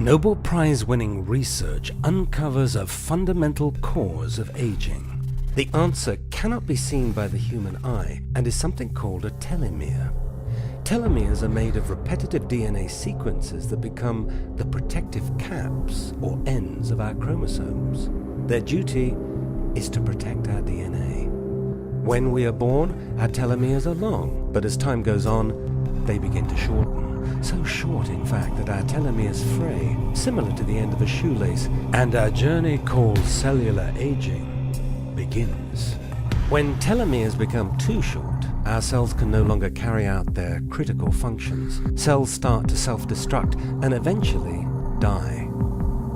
Nobel Prize-winning research uncovers a fundamental cause of aging. The answer cannot be seen by the human eye and is something called a telomere. Telomeres are made of repetitive DNA sequences that become the protective caps or ends of our chromosomes. Their duty is to protect our DNA. When we are born, our telomeres are long, but as time goes on, they begin to shorten. So short, in fact, that our telomeres fray, similar to the end of a shoelace, and our journey called cellular aging begins. When telomeres become too short, our cells can no longer carry out their critical functions. Cells start to self-destruct and eventually die.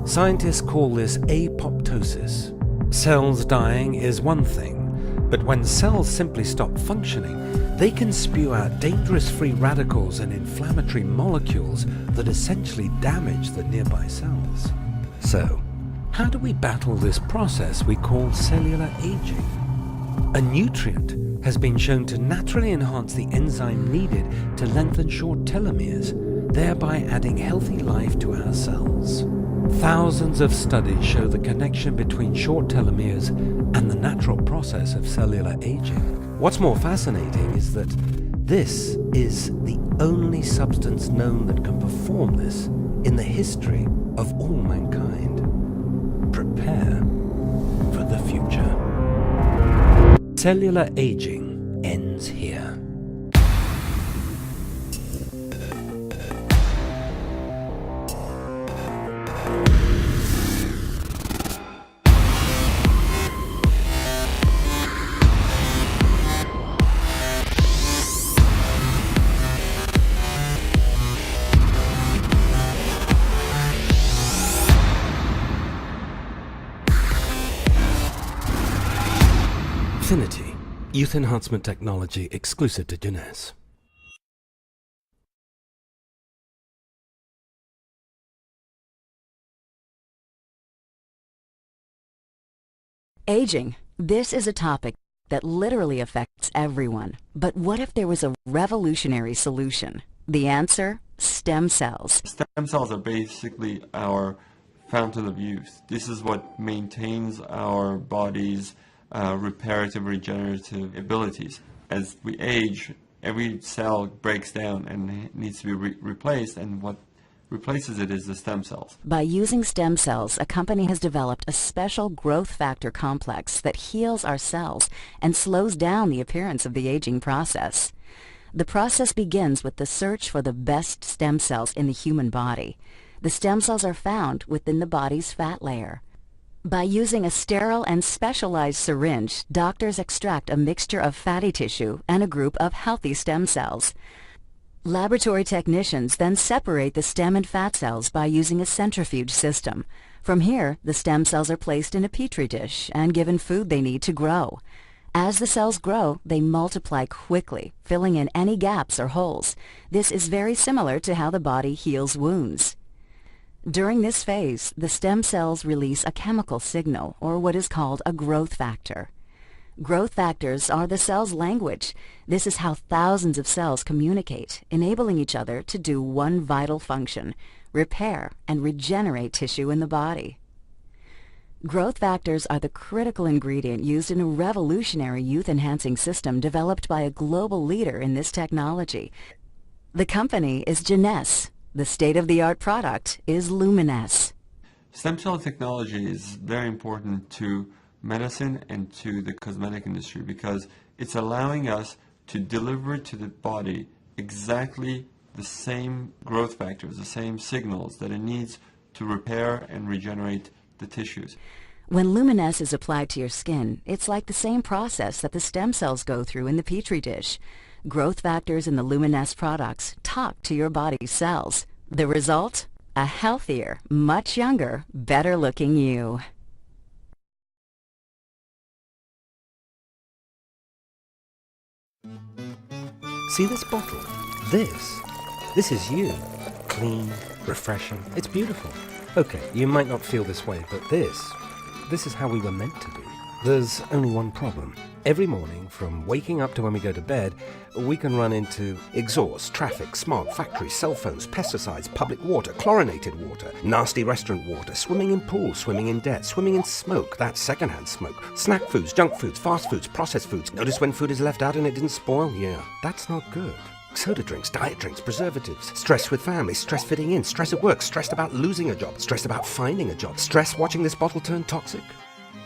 Scientists call this apoptosis. Cells dying is one thing, but when cells simply stop functioning, they can spew out dangerous free radicals and inflammatory molecules that essentially damage the nearby cells. So, how do we battle this process we call cellular aging? A nutrient has been shown to naturally enhance the enzyme needed to lengthen short telomeres, thereby adding healthy life to our cells. Thousands of studies show the connection between short telomeres and the natural process of cellular aging. What's more fascinating is that this is the only substance known that can perform this in the history of all mankind. Prepare for the future. Cellular aging ends here. Affinity, youth enhancement technology exclusive to Jeunesse. Aging. This is a topic that literally affects everyone. But what if there was a revolutionary solution? The answer? Stem cells. Stem cells are basically our fountain of youth. This is what maintains our body's reparative, regenerative abilities. As we age, every cell breaks down and needs to be replaced, and what replaces it is the stem cells. By using stem cells, a company has developed a special growth factor complex that heals our cells and slows down the appearance of the aging process. The process begins with the search for the best stem cells in the human body. The stem cells are found within the body's fat layer. By using a sterile and specialized syringe, doctors extract a mixture of fatty tissue and a group of healthy stem cells. Laboratory technicians then separate the stem and fat cells by using a centrifuge system. From here, the stem cells are placed in a petri dish and given food they need to grow. As the cells grow, they multiply quickly, filling in any gaps or holes. This is very similar to how the body heals wounds. During this phase, the stem cells release a chemical signal, or what is called a growth factor. Growth factors are the cell's language. This is how thousands of cells communicate, enabling each other to do one vital function: repair and regenerate tissue in the body. Growth factors are the critical ingredient used in a revolutionary youth-enhancing system developed by a global leader in this technology. The company is Jeunesse. The state-of-the-art product is Jeunesse. Stem cell technology is very important to medicine and to the cosmetic industry because it's allowing us to deliver to the body exactly the same growth factors, the same signals that it needs to repair and regenerate the tissues. When Jeunesse is applied to your skin, it's like the same process that the stem cells go through in the petri dish. Growth factors in the Jeunesse products talk to your body's cells. The result? A healthier, much younger, better-looking you. See this bottle? This is you. Clean, refreshing, it's beautiful. Okay, you might not feel this way, but this is how we were meant to be. There's only one problem. Every morning, from waking up to when we go to bed, we can run into exhaust, traffic, smog, factories, cell phones, pesticides, public water, chlorinated water, nasty restaurant water, swimming in pools, swimming in debt, swimming in smoke, that's secondhand smoke, snack foods, junk foods, fast foods, processed foods. Notice when food is left out and it didn't spoil? Yeah, that's not good. Soda drinks, diet drinks, preservatives, stress with family, stress fitting in, stress at work, stressed about losing a job, stressed about finding a job, stress watching this bottle turn toxic.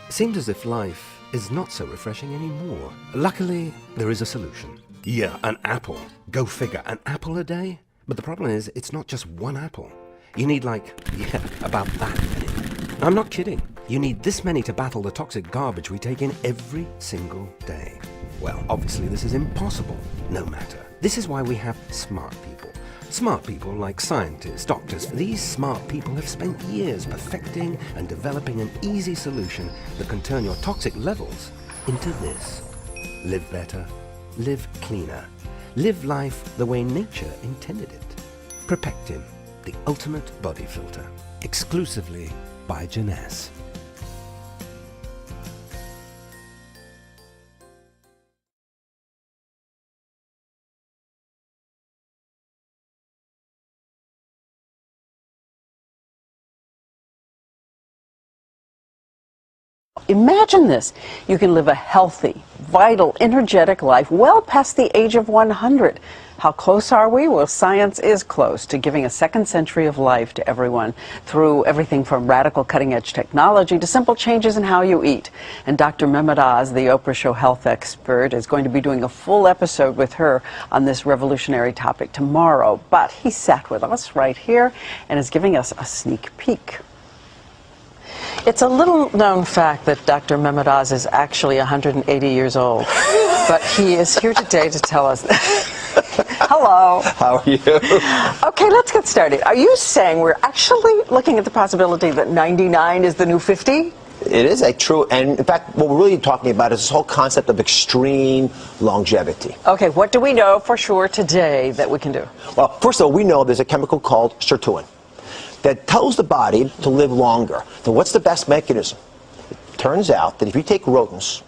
It seems as if life is not so refreshing anymore. Luckily, there is a solution. Yeah, an apple. Go figure, an apple a day? But the problem is, it's not just one apple. You need about that many. I'm not kidding. You need this many to battle the toxic garbage we take in every single day. Well, obviously this is impossible, no matter. This is why we have smart people. Smart people like scientists, doctors. These smart people have spent years perfecting and developing an easy solution that can turn your toxic levels into this. Live better, live cleaner, live life the way nature intended it. Protectin, the ultimate body filter. Exclusively by Jeunesse. Imagine this. You can live a healthy, vital, energetic life well past the age of 100. How close are we? Well, science is close to giving a second century of life to everyone through everything from radical cutting-edge technology to simple changes in how you eat. And Dr. Mehmet Oz, the Oprah Show health expert, is going to be doing a full episode with her on this revolutionary topic tomorrow. But he sat with us right here and is giving us a sneak peek. It's a little-known fact that Dr. Mehmet Oz is actually 180 years old, but he is here today to tell us. Hello. How are you? Okay, let's get started. Are you saying we're actually looking at the possibility that 99 is the new 50? It is a true, and in fact, what we're really talking about is this whole concept of extreme longevity. Okay, what do we know for sure today that we can do? Well, first of all, we know there's a chemical called sirtuin that tells the body to live longer. So what's the best mechanism? It turns out that if you take rodents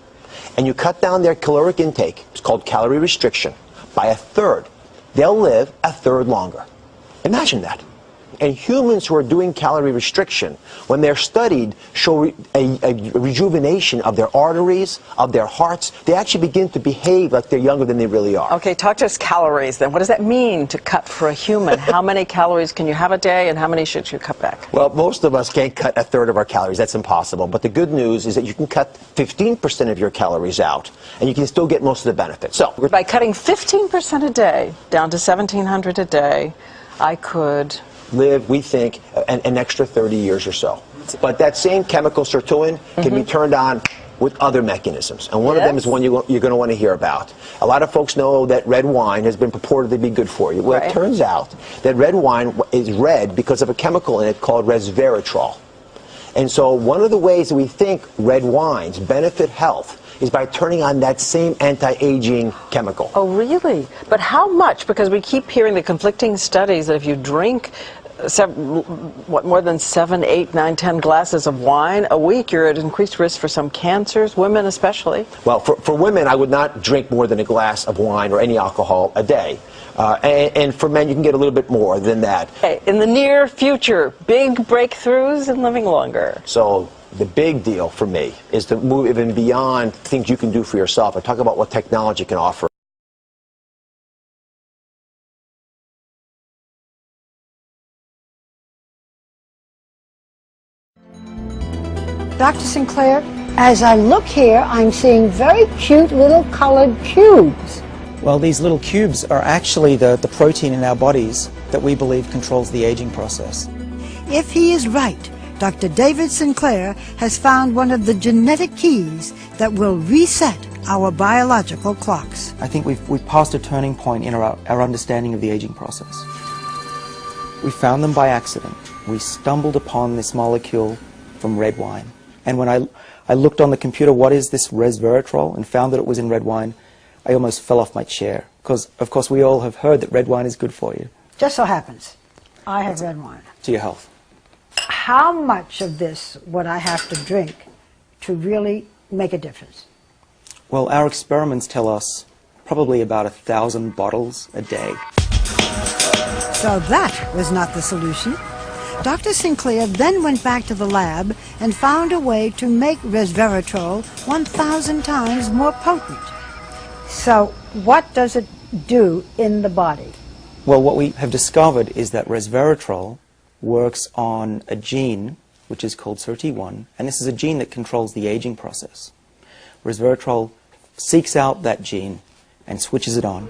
and you cut down their caloric intake, it's called calorie restriction, by a third, they'll live a third longer. Imagine that. And humans who are doing calorie restriction, when they're studied, show a rejuvenation of their arteries, of their hearts. They actually begin to behave like they're younger than they really are. Okay, talk to us calories then. What does that mean to cut for a human? How many calories can you have a day and how many should you cut back? Well, most of us can't cut a third of our calories. That's impossible. But the good news is that you can cut 15% of your calories out and you can still get most of the benefits. So, by cutting 15% a day down to 1,700 a day, I could live, we think, an extra 30 years or so. But that same chemical sirtuin can be turned on with other mechanisms. And one of them is one you're going to want to hear about. A lot of folks know that red wine has been purported to be good for you. Well, it turns out that red wine is red because of a chemical in it called resveratrol. And so one of the ways that we think red wines benefit health is by turning on that same anti-aging chemical. Oh, really? But how much? Because we keep hearing the conflicting studies that if you drink more than 7, 8, 9, 10 glasses of wine a week, you're at increased risk for some cancers, women especially. Well, for women, I would not drink more than a glass of wine or any alcohol a day. And for men, you can get a little bit more than that. Okay. In the near future, big breakthroughs in living longer. So the big deal for me is to move even beyond things you can do for yourself and talk about what technology can offer. Dr. Sinclair, as I look here, I'm seeing very cute little colored cubes. Well, these little cubes are actually the protein in our bodies that we believe controls the aging process. If he is right, Dr. David Sinclair has found one of the genetic keys that will reset our biological clocks. I think we've passed a turning point in our understanding of the aging process. We found them by accident. We stumbled upon this molecule from red wine. And when I looked on the computer, what is this resveratrol, and found that it was in red wine, I almost fell off my chair. Because, of course, we all have heard that red wine is good for you. Just so happens, I have red wine. To your health. How much of this would I have to drink to really make a difference? Well, our experiments tell us probably about 1,000 bottles a day. So that was not the solution. Dr. Sinclair then went back to the lab and found a way to make resveratrol 1,000 times more potent. So what does it do in the body? Well, what we have discovered is that resveratrol works on a gene which is called SIRT1, and this is a gene that controls the aging process. Resveratrol seeks out that gene and switches it on.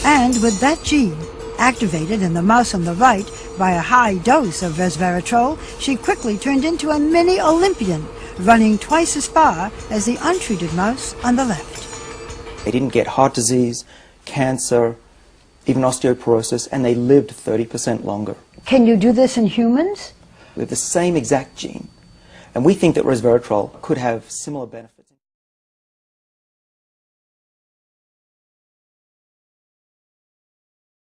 And with that gene activated in the mouse on the right by a high dose of resveratrol, she quickly turned into a mini Olympian, running twice as far as the untreated mouse on the left. They didn't get heart disease, cancer, even osteoporosis, and they lived 30% longer. Can you do this in humans? We have the same exact gene, and we think that resveratrol could have similar benefits.